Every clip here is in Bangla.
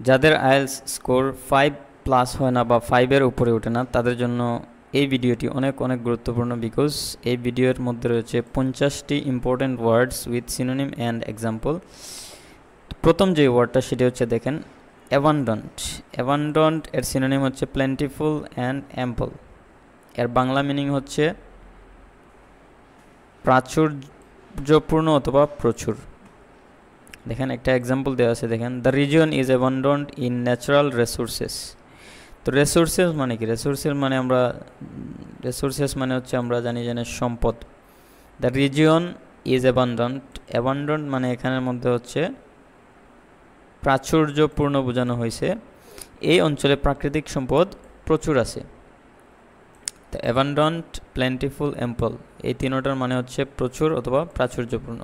যাদের আইএলস স্কোর 5+ হয় না বা 5-এর উপরে ওঠে না তাদের জন্য এই ভিডিওটি অনেক অনেক গুরুত্বপূর্ণ, বিকজ এই ভিডিওর মধ্যে রয়েছে 50টি important words with synonym and example. প্রথম যে ওয়ার্ডটা সেটি হচ্ছে দেখেন অ্যাবান্ডন্ট। অ্যাবান্ডন্ট এর সিনোনিম হচ্ছে প্লেন্টিফুল অ্যান্ড অ্যাম্পল। এর বাংলা মিনিং হচ্ছে প্রাচুর্যপূর্ণ অথবা প্রচুর। দেখেন একটা এক্সাম্পল দেওয়া আছে, দেখেন the region is abundant in natural resources. তো রিসোর্সেস মানে কি? রিসোর্সেস মানে হচ্ছে আমরা জানি সম্পদ। The region is abundant, abundant মানে এখানের মধ্যে হচ্ছে প্রাচুর্যপূর্ণ বোঝানো হয়েছে, এই অঞ্চলে প্রাকৃতিক সম্পদ প্রচুর আছে। তো অ্যাবান্ডন্ট, প্লেন্টিফুল, অ্যাম্পল এই তিনটার মানে হচ্ছে প্রচুর অথবা প্রাচুর্যপূর্ণ।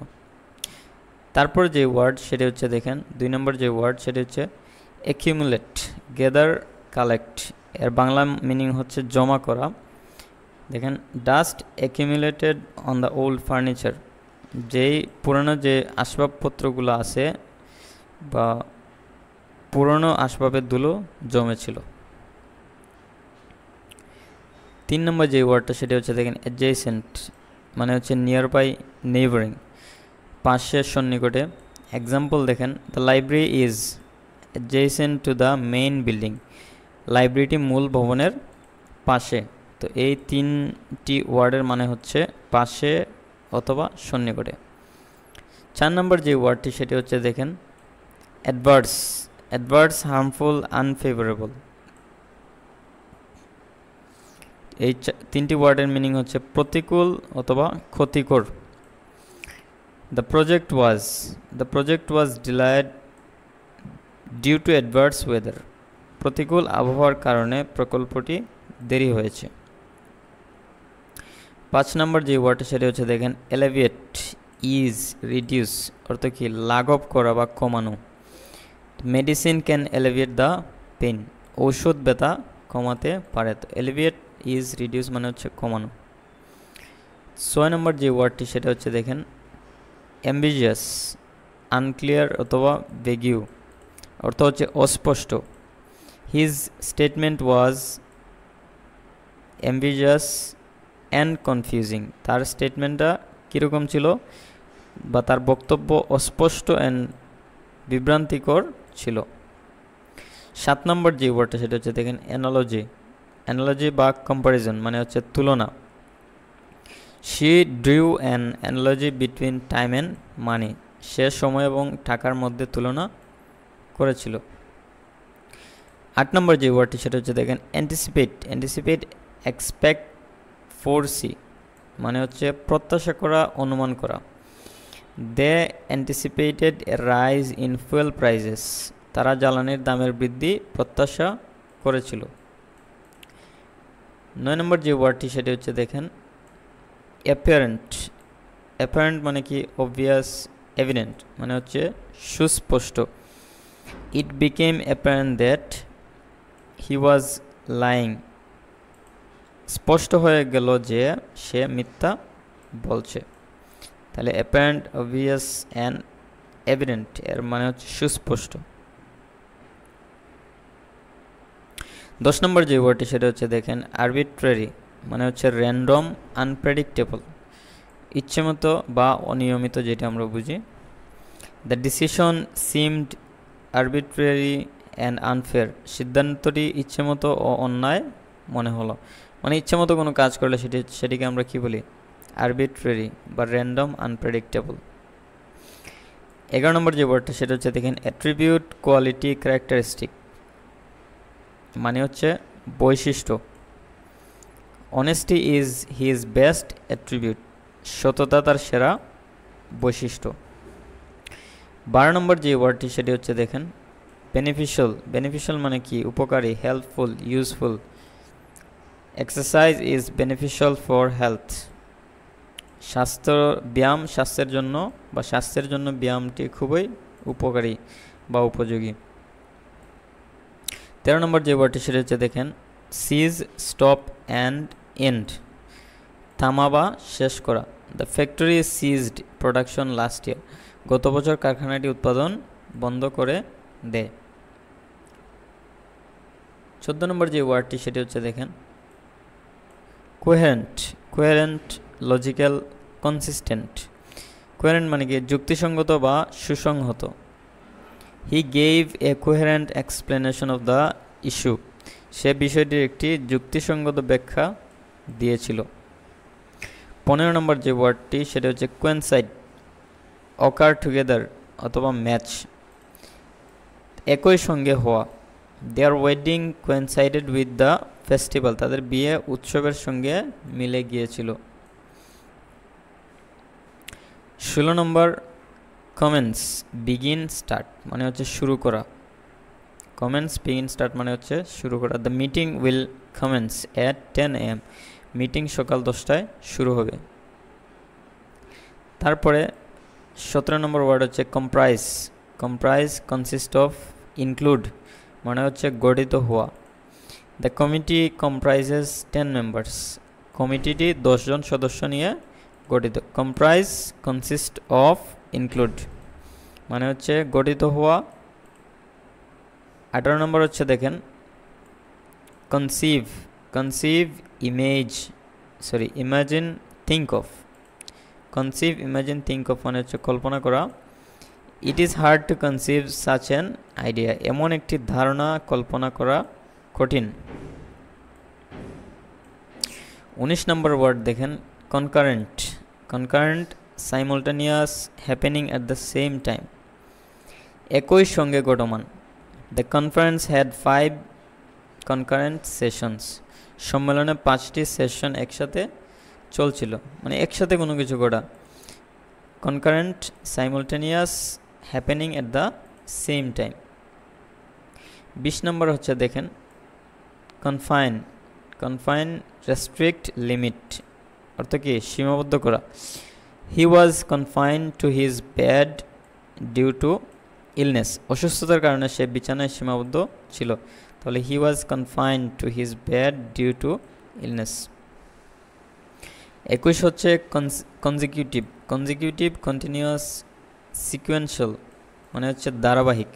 তারপর যে ওয়ার্ড সেটি হচ্ছে দেখেন 2 নম্বর যে ওয়ার্ড সেটি হচ্ছে অ্যাকিউমুলেট, গ্যাদার, কালেক্ট। এর বাংলা মিনিং হচ্ছে জমা করা। দেখেন dust accumulated on the old furniture, যেই পুরনো যে আসবাবপত্রগুলো আছে বা পুরনো আসবাবের ধুলো জমেছিল। 3 নম্বর যে ওয়ার্ডটা সেটা হচ্ছে দেখেন অ্যাডজেসেন্ট, মানে হচ্ছে নিয়ার বাই, নেইবারিং, পাশের সন্নিকটে। এক্সাম্পল দেখেন the library is adjacent to the main building, লাইব্রেরিটি মূল ভবনের পাশে। তো এই 3টি ওয়ার্ডের মানে হচ্ছে পাশে অথবা সন্নিকটে। 4 নম্বর যে ওয়ার্ডটি সেটি হচ্ছে দেখেন অ্যাডভার্স। Adverse, harmful, unfavourable. এই 3টি ওয়ার্ডের মিনিং হচ্ছে প্রতিকূল অথবা ক্ষতিকর। The project was delayed due to adverse weather. প্রতিকূল আবহাওয়ার কারণে প্রকল্পটি দেরি হয়েছে। 5 নম্বর যে ওয়ার্ডটা সেটা হচ্ছে দেখেন এলিভিয়েট, ইজ, রিডিউস, অর্থ কি? লাঘব করা বা কমানো। Medicine can alleviate the pain, ঔষধ ব্যথা কমাতে পারে। তো এলিভিয়েট, ইজ, রিডিউস মানে হচ্ছে কমানো। 6 নম্বর যে ওয়ার্ডটি সেটা হচ্ছে দেখেন অ্যাম্বিজিয়াস, আনক্লিয়ার অথবা ভেগিউ, অর্থ হচ্ছে অস্পষ্ট। His statement was ambiguous and confusing, তার স্টেটমেন্টটা কীরকম ছিল বা তার বক্তব্য অস্পষ্ট অ্যান্ড বিভ্রান্তিকর ছিল। 7 নম্বর যে ওয়ার্ডটা সেটা হচ্ছে দেখেন অ্যানালজি। অ্যানালজি বা কম্প্যারিজন মানে হচ্ছে তুলনা। She drew an analogy between time and money, সে সময় এবং টাকার মধ্যে তুলনা করেছিল। 8 নম্বর যে ওয়ার্ডটি সেটা হচ্ছে দেখেন অ্যান্টিসিপেট। অ্যান্টিসিপেট, এক্সপেক্ট, ফোরসি মানে হচ্ছে প্রত্যাশা করা, অনুমান করা। They anticipated a rise in fuel prices, তারা জ্বালানির দামের বৃদ্ধি প্রত্যাশা করেছিল। 9 নম্বর যে ওয়ার্ডটি সেটি হচ্ছে দেখেন অ্যাপারেন্ট। অ্যাপারেন্ট মানে কি? অবভিয়াস, এভিডেন্ট মানে হচ্ছে সুস্পষ্ট। ইট became apparent that he was lying, স্পষ্ট হয়ে গেল যে সে মিথ্যা বলছে। তাহলে অ্যাপারেন্ট, অবভিয়াস অ্যান্ড এভিডেন্ট এর মানে হচ্ছে সুস্পষ্ট। 10 নম্বর যে ওয়ার্ডটি সেটা হচ্ছে দেখেন আরবিট্রারি, মানে হচ্ছে র্যান্ডম, আনপ্রেডিক্টেবল, ইচ্ছেমতো বা অনিয়মিত, যেটা আমরা বুঝি। The decision seemed arbitrary and unfair, সিদ্ধান্তটি ইচ্ছেমতো ও অন্যায় মনে হলো। মানে ইচ্ছেমতো কোনো কাজ করলে সেটিকে আমরা কি বলি? আরবিট্রারি বা র্যান্ডম, আনপ্রেডিক্টেবল। 11 নম্বর যে ওয়ার্ডটা সেটা হচ্ছে দেখেন অ্যাট্রিবিউট, কোয়ালিটি, ক্যারেক্টারিস্টিক মানে হচ্ছে বৈশিষ্ট্য। Honesty is his best attribute, সততা তার সেরা বৈশিষ্ট্য। 12 নম্বর যে ওয়ার্ডটি সেটি হচ্ছে দেখেন বেনিফিশিয়াল। বেনিফিশিয়াল মানে কি? উপকারী, helpful, useful. Exercise is beneficial for health, ব্যায়াম স্বাস্থ্যের জন্য বা স্বাস্থ্যের জন্য ব্যায়ামটি খুবই উপকারী বা উপযোগী। 13 নম্বর যে ওয়ার্ডটি সেটা হচ্ছে দেখেন সিজ, স্টপ অ্যান্ড এন্ড, থামা বা শেষ করা। The factory ceased production last year, গত বছর কারখানাটি উৎপাদন বন্ধ করে দেয়। 14 নম্বর যে ওয়ার্ডটি সেটি হচ্ছে দেখেন coherent. Coherent, logical, consistent. Coherent মানে কি যুক্তিসঙ্গত বা সুসংহত। He gave a coherent explanation of the issue. সে বিষয়টির একটি যুক্তিসঙ্গত ব্যাখ্যা দিয়েছিল। 15 নম্বর যে ওয়ার্ডটি সেটা হচ্ছে কোয়েনসাইড, অকার টুগেদার অথবা ম্যাচ, একই সঙ্গে হওয়া। Their wedding coincided with the festival, তাদের বিয়ে উৎসবের সঙ্গে মিলে গিয়েছিল। 16 নম্বর কমেন্স, বিগিন, স্টার্ট মানে হচ্ছে শুরু করা। কমেন্স, বিগিন, স্টার্ট মানে হচ্ছে শুরু করা। The meeting will commence at 10 AM, meeting সকাল 10টায় শুরু হবে। তারপরে 17 নম্বর ওয়ার্ড হচ্ছে comprise. Comprise, consist of, include মানে হচ্ছে গঠিত হওয়া। দ্য কমিটি কম্প্রাইজেস 10 মেম্বার্স, কমিটিটি 10 জন সদস্য নিয়ে গঠিত। কম্প্রাইজ, কনসিস্ট অফ, ইনক্লুড মানে হচ্ছে গঠিত হওয়া। 18 নম্বর হচ্ছে দেখেন conceive. Conceive, imagine, think of. Conceive, imagine, think of মানে হচ্ছে কল্পনা করা। It is hard to conceive such an idea, এমন একটি ধারণা কল্পনা করা কঠিন। 19 নম্বর ওয়ার্ড দেখেন concurrent. Concurrent, simultaneous, happening at the same time, একই সঙ্গে ঘটমান। The conference had 5 concurrent sessions, সম্মেলনে 5টি সেশন একসাথে চলছিল, মানে একসাথে কোনো কিছু ঘটা। Concurrent, simultaneous, happening at the same time. 20 নম্বর হচ্ছে দেখেন কনফাইন। কনফাইন, রেস্ট্রিক্ট, লিমিট অর্থ কি সীমাবদ্ধ করা। He was confined to his bed due to illness, অসুস্থতার কারণে সে বিছানায় সীমাবদ্ধ ছিল। তাহলে he was confined to his bed due to illness. 21 হচ্ছে কনজিকিউটিভ। কনজিকিউটিভ, কন্টিনিউয়াস, সিকুয়েন্সিয়াল মানে হচ্ছে ধারাবাহিক।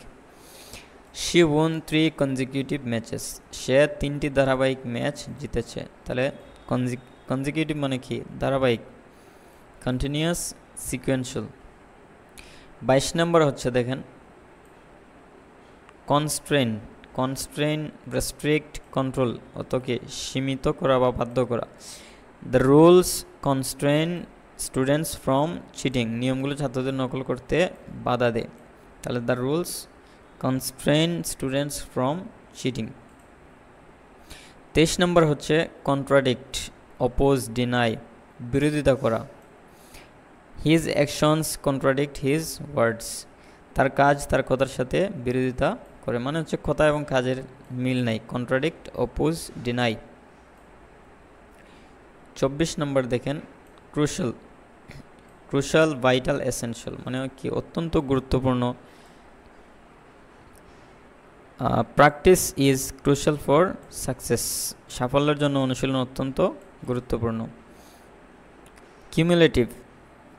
শি ওন 3 কনজিকিউটিভ ম্যাচেস, সে 3টি ধারাবাহিক ম্যাচ জিতেছে। তাহলে কনজিকিউটিভ মানে কি ধারাবাহিক, কন্টিনিউয়াস, সিকুয়েন্সিয়াল। 22 নম্বর হচ্ছে দেখেন কনস্ট্রেইন। কনস্ট্রেইন, রেস্ট্রিক্ট, কন্ট্রোল অত কি সীমিত করা বা বাধ্য করা। The rules constrain students from cheating, নিয়মগুলো ছাত্রদের নকল করতে বাধা দেয়। তাহলে the rules constrain students from cheating. 23 নম্বর হচ্ছে কন্ট্রাডিক্ট, অপোজ, ডিনাই বিরোধিতা করা। His actions contradict his words, তার কাজ তার কথার সাথে বিরোধিতা করে, মানে হচ্ছে কথা এবং কাজের মিল নাই। Contradict, oppose, deny. 24 নম্বর দেখেন ক্রুশাল। ক্রুশাল, ভাইটাল, এসেনশিয়াল মানে কি অত্যন্ত গুরুত্বপূর্ণ। Practice is crucial for success, সাফল্যের জন্য অনুশীলন অত্যন্ত গুরুত্বপূর্ণ। Cumulative.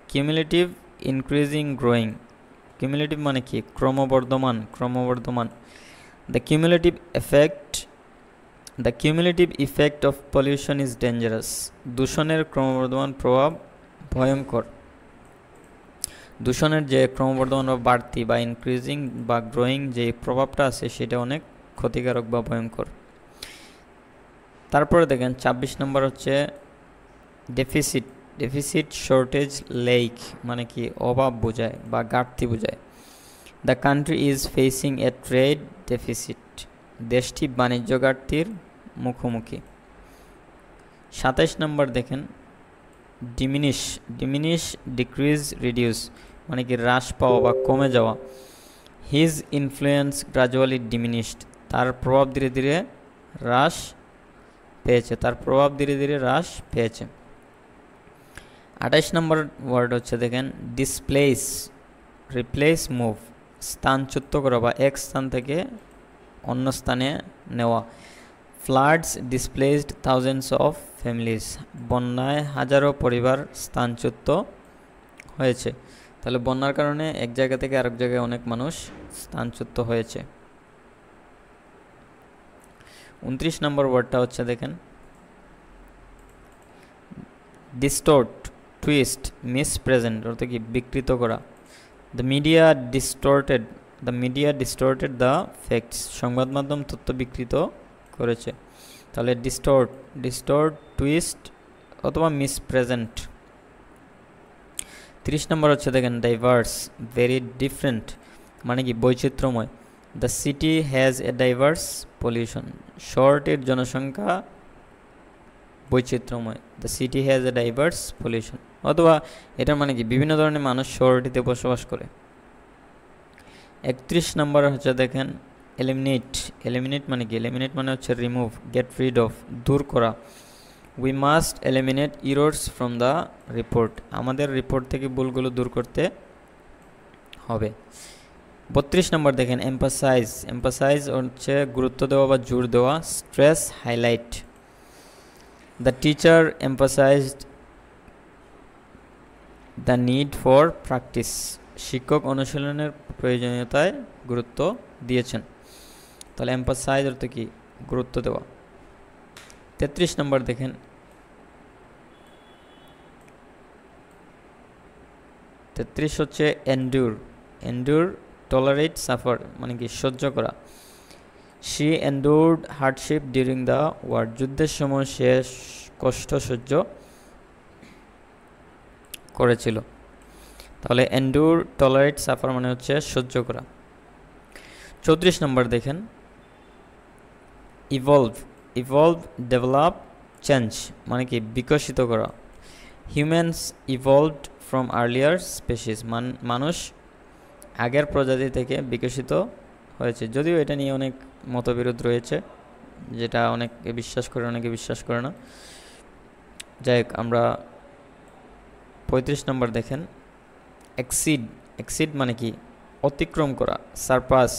Cumulative, increasing, growing. Cumulative মানে কি ক্রমবর্ধমান, ক্রমবর্ধমান। The cumulative effect of pollution is dangerous, দূষণের ক্রমবর্ধমান প্রভাব ভয়ঙ্কর। দূষণের যে ক্রমবর্ধমান বা বাড়তি বা ইনক্রিজিং বা গ্রোয়িং যে প্রভাবটা আছে সেটা অনেক ক্ষতিকারক বা ভয়ঙ্কর। তারপরে দেখেন 26 নম্বর হচ্ছে ডেফিসিট। ডেফিসিট, শর্টেজ, লেক মানে কি অভাব বোঝায় বা ঘাটতি বোঝায়। The country is facing A trade deficit, দেশটি বাণিজ্য ঘাটতির মুখোমুখি। 27 নম্বর দেখেন ডিমিনিশ। ডিমিনিশ, ডিক্রিজ, রিডিউস মানে কি হ্রাস পাওয়া বা কমে যাওয়া। হিজ ইনফ্লুয়েন্স গ্রাজুয়ালি ডিমিনিশড, তার প্রভাব ধীরে ধীরে হ্রাস পেয়েছে, তার প্রভাব ধীরে ধীরে হ্রাস পেয়েছে। 28 নম্বর ওয়ার্ড হচ্ছে দেখেন ডিসপ্লেস, রিপ্লেস, মুভ স্থানচ্যুত করা বা এক স্থান থেকে অন্য স্থানে নেওয়া। Floods displaced thousands of families, বন্যায় হাজারো পরিবার স্থানচ্যুত হয়েছে। তাহলে বন্যার কারণে এক জায়গা থেকে আরেক জায়গায় অনেক মানুষ স্থানচ্যুত হয়েছে। 29 নম্বর ওয়ার্ডটা হচ্ছে দেখেন ডিস্টোর্ট, টুইস্ট, মিসপ্রেজেন্ট অর্থাৎ কি বিকৃত করা। The media distorted the facts, সংবাদ মাধ্যম তথ্য বিকৃত করেছে। তাহলে ডিস্টোর্ট, টুইস্ট অথবা মিসপ্রেজেন্ট। 30 নম্বর হচ্ছে দেখেন ডাইভার্স, ভেরি ডিফারেন্ট মানে কি বৈচিত্র্যময়। The city has a diverse pollution, শহরটির জনসংখ্যা বৈচিত্র্যময়। The city has a diverse pollution, অথবা এটা মানে কি বিভিন্ন ধরনের মানুষ শহরটিতে বসবাস করে। 31 নম্বর হচ্ছে দেখেন এলিমিনেট মানে কি? এলিমিনেট মানে হচ্ছে রিমুভ, গেট রিড অফ, দূর করা। We must eliminate errors from the report, আমাদের রিপোর্ট থেকে ভুলগুলো দূর করতে হবে। 32 নম্বর দেখেন এম্পাসাইজ হচ্ছে গুরুত্ব দেওয়া বা জোর দেওয়া, stress, highlight. The teacher emphasised the need for practice, শিক্ষক অনুশীলনের প্রয়োজনীয়তায় গুরুত্ব দিয়েছেন। তাহলে এম্পাসাইজ অর্থ কি? গুরুত্ব দেওয়া। 33 নম্বর দেখেন হচ্ছে এন্ডিউর, টলারেট, সাফার মানে কি সহ্য করা। She endured hardship during the war, যুদ্ধের সময় সে কষ্ট সহ্য করেছিল। তাহলে এন্ডুর, টলারেট, সাফার মানে হচ্ছে সহ্য করা। 34 নম্বর দেখেন ইভলভ, ডেভেলপ, চেঞ্জ মানে কি বিকশিত করা। Humans evolved from earlier species, মানুষ আগের প্রজাতি থেকে বিকশিত হয়েছে। যদিও এটা নিয়ে অনেক মতবিরোধ রয়েছে, যেটা অনেকে বিশ্বাস করে অনেকে বিশ্বাস করে না। যাই হোক, আমরা 35 নম্বর দেখেন এক্সিড মানে কি অতিক্রম করা, surpass,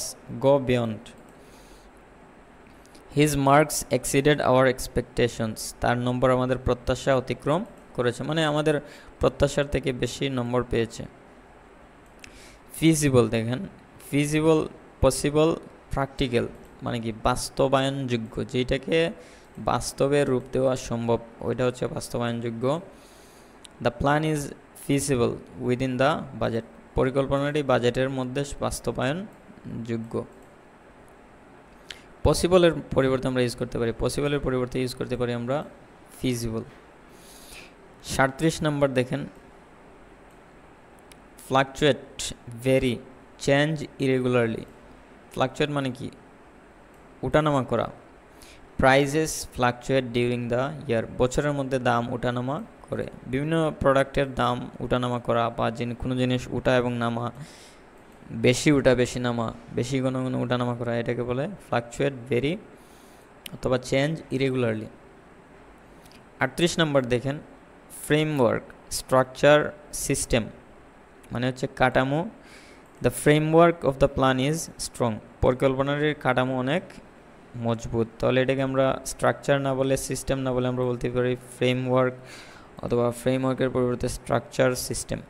go beyond. His marks exceeded our expectations, তার নম্বর আমাদের প্রত্যাশা অতিক্রম করেছে, মানে আমাদের প্রত্যাশার থেকে বেশি নম্বর পেয়েছে। ফিজিবল দেখেন পসিবল, প্র্যাকটিক্যাল মানে কি বাস্তবায়নযোগ্য, যেটাকে বাস্তবে রূপ দেওয়া সম্ভব ওইটা হচ্ছে বাস্তবায়নযোগ্য। The plan is feasible within the budget, পরিকল্পনাটি বাজেটের মধ্যে বাস্তবায়নযোগ্য। পসিবলের পরিবর্তে আমরা ইউজ করতে পারি আমরা ফিজিবল। 37 নম্বর দেখেন fluctuate, very, change, irregularly. Fluctuate মানে কি উঠানামা করা। Prices fluctuate during the year, বছরের মধ্যে দাম উঠানামা করে। বিভিন্ন প্রোডাক্টের দাম উঠানামা করা বা কোনো জিনিস উঠা এবং নামা, বেশি উঠা বেশি নামা, বেশি কোনো উঠানামা করা, এটাকে বলে ফ্লাকচুয়েট, ভেরি অথবা চেঞ্জ, ইরেগুলারলি। 38 নম্বর দেখেন ফ্রেমওয়ার্ক, স্ট্রাকচার, সিস্টেম মানে হচ্ছে কাঠামো। The framework of the plan is strong, পরিকল্পনার কাঠামো অনেক মজবুত। তাহলে এটাকে আমরা স্ট্রাকচার না বলে, সিস্টেম না বলে আমরা বলতে পারি ফ্রেমওয়ার্ক, অথবা ফ্রেমওয়ার্কের পরিবর্তে স্ট্রাকচার, সিস্টেম।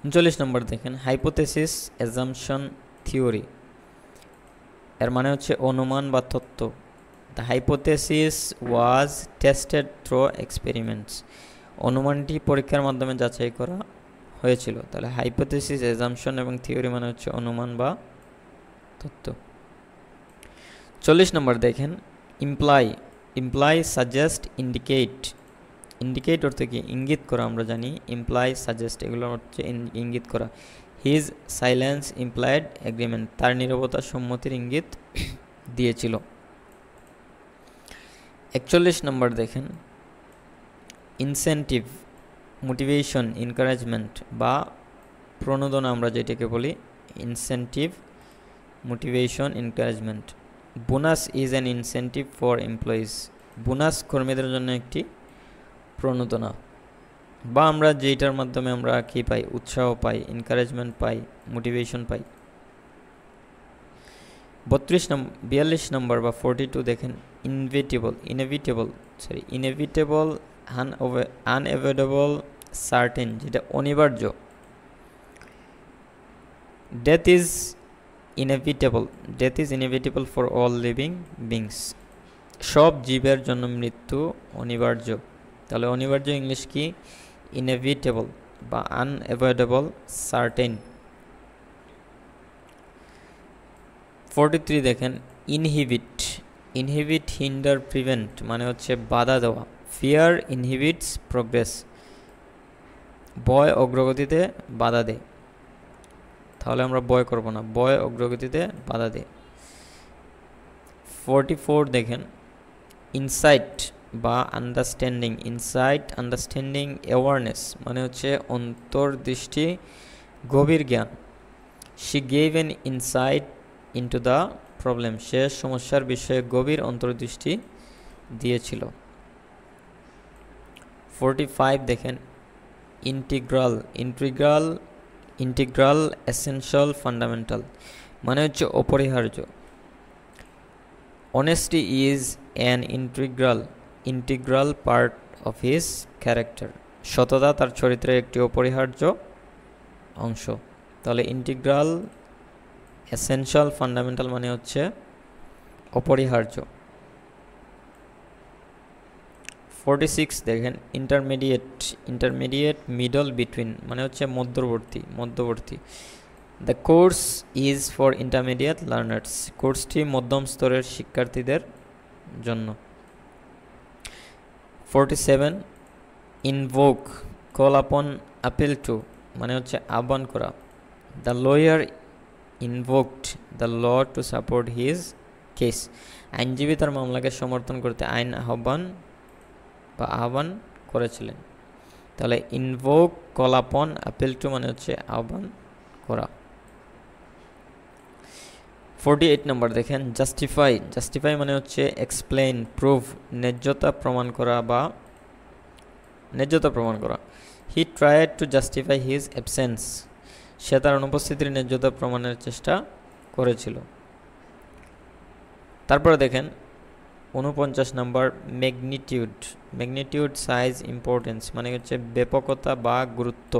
39 নম্বর দেখেন হাইপোথেসিস, অ্যাজাম্পশন, থিওরি, এর মানে হচ্ছে অনুমান বা তত্ত্ব। The hypothesis was tested through experiments, অনুমানটি পরীক্ষার মাধ্যমে যাচাই করা হয়েছিল। তাহলে হাইপোথেসিস, অ্যাজাম্পশন এবং থিওরি মানে হচ্ছে অনুমান বা তত্ত্ব। 40 নম্বর দেখেন ইমপ্লাই, সাজেস্ট, ইন্ডিকেট অর্থ কি ইঙ্গিত করা, আমরা জানি ইমপ্লাই, সাজেস্ট এগুলো হচ্ছে ইঙ্গিত করা। হিজ সাইলেন্স ইমপ্লাইড এগ্রিমেন্ট, তার নীরবতা সম্মতির ইঙ্গিত দিয়েছিল। 41 নম্বর দেখেন ইনসেন্টিভ, মোটিভেশন, এনকারেজমেন্ট বা প্রণোদনা আমরা যেটাকে বলি incentive, motivation, encouragement. Bonus is an incentive for employees, bonus কর্মীদের জন্য একটি প্রণোদনা, বা আমরা যেটার মাধ্যমে আমরা কি পাই, উৎসাহ পাই, এনকারেজমেন্ট পাই, মোটিভেশন পাই। 42 নম্বর বা 42 দেখেন ইনএভিটেবল, আনএভয়েডেবল, সার্টেন যেটা অনিবার্য। Death is inevitable, death is inevitable for all living beings, সব জীবের জন্য মৃত্যু অনিবার্য। তাহলে অনিবার্য ইংলিশ কি? ইনএভিটেবল বা আনএভয়েডেবল, সার্টেন। 43 দেখেন, ইনহিবিট, ইনহিবিট, হিন্ডার, প্রিভেন্ট মানে হচ্ছে বাধা দেওয়া। ফিয়ার ইনহিবিটস প্রোগ্রেস, ভয় অগ্রগতিতে বাধা দেয়। তাহলে আমরা ভয় করব না, ভয় অগ্রগতিতে বাধা দেয়। 44 দেখেন, ইনসাইট বা আন্ডারস্ট্যান্ডিং, ইনসাইট, আন্ডারস্ট্যান্ডিং, অ্যাওয়ারনেস মানে হচ্ছে অন্তর্দৃষ্টি, গভীর জ্ঞান। She gave an insight into the problem, সে সমস্যার বিষয়ে গভীর অন্তর্দৃষ্টি দিয়েছিল। 45 দেখেন, integral, integral, integral, essential, fundamental মানে হচ্ছে অপরিহার্য। Honesty is an integral part of his character, সততা তার চরিত্রের একটি অপরিহার্য অংশ। তাহলে ইন্টিগ্রাল, এসেনশিয়াল, ফান্ডামেন্টাল মানে হচ্ছে অপরিহার্য। 46 দেখেন, ইন্টারমিডিয়েট, ইন্টারমিডিয়েট, মিডল, বিটুইন মানে হচ্ছে মধ্যবর্তী, মধ্যবর্তী। The course is for intermediate learners, কোর্সটি মধ্যম স্তরের শিক্ষার্থীদের জন্য। 47 invoke, call upon, appeal to মানে হচ্ছে আহ্বান করা। The lawyer invoked the law to support his case, আইনজীবী তার মামলাকে সমর্থন করতে আইন আহ্বান বা আহ্বান করেছিলেন। তাহলে invoke, call upon, appeal to মানে হচ্ছে আহ্বান করা। 48 নম্বর দেখেন, জাস্টিফাই, জাস্টিফাই মানে হচ্ছে এক্সপ্লেইন, প্রুভ, ন্যায্যতা প্রমাণ করা বা ন্যায্যতা প্রমাণ করা। He tried to justify his absence, সে তার অনুপস্থিতির ন্যায্যতা প্রমাণের চেষ্টা করেছিল। তারপরে দেখেন 49 নম্বর, ম্যাগনিটিউড, ম্যাগনিটিউড, সাইজ, ইম্পর্টেন্স মানে হচ্ছে ব্যাপকতা বা গুরুত্ব।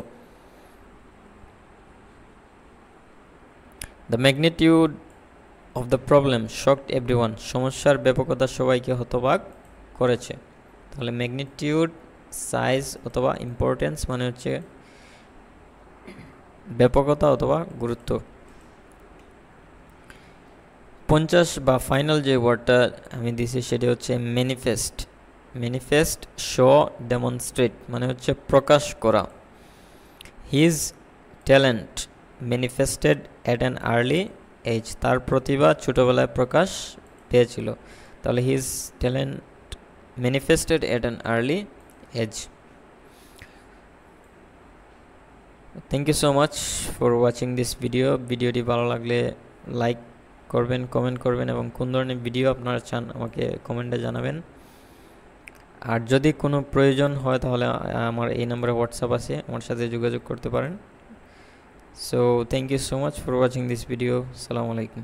The magnitude of the problem shocked everyone, সমস্যার ব্যাপকতা সবাইকে হতবাক করেছে। তাহলে ম্যাগনিটিউড, সাইজ অথবা ইম্পর্টেন্স মানে হচ্ছে ব্যাপকতা অথবা গুরুত্ব। 50 বা ফাইনাল যে ওয়ার্ডটা আমি দিছি সেটি হচ্ছে ম্যানিফেস্ট, ম্যানিফেস্ট, শো, ডেমনস্ট্রেট মানে হচ্ছে প্রকাশ করা। His talent manifested at an early age, তার প্রতিভা ছোটোবেলায় প্রকাশ পেয়েছিল। তাহলে his talent manifested at an early age. Thank you so much for watching this video. ভিডিওটি ভালো লাগলে লাইক করবেন, কমেন্ট করবেন এবং কোন ধরনের ভিডিও আপনারা চান আমাকে কমেন্টে জানাবেন। আর যদি কোনো প্রয়োজন হয় তাহলে আমার এই নম্বরে হোয়াটসঅ্যাপ আছে, আমার সাথে যোগাযোগ করতে পারেন। So thank you so much for watching this video. আসসালামু আলাইকুম।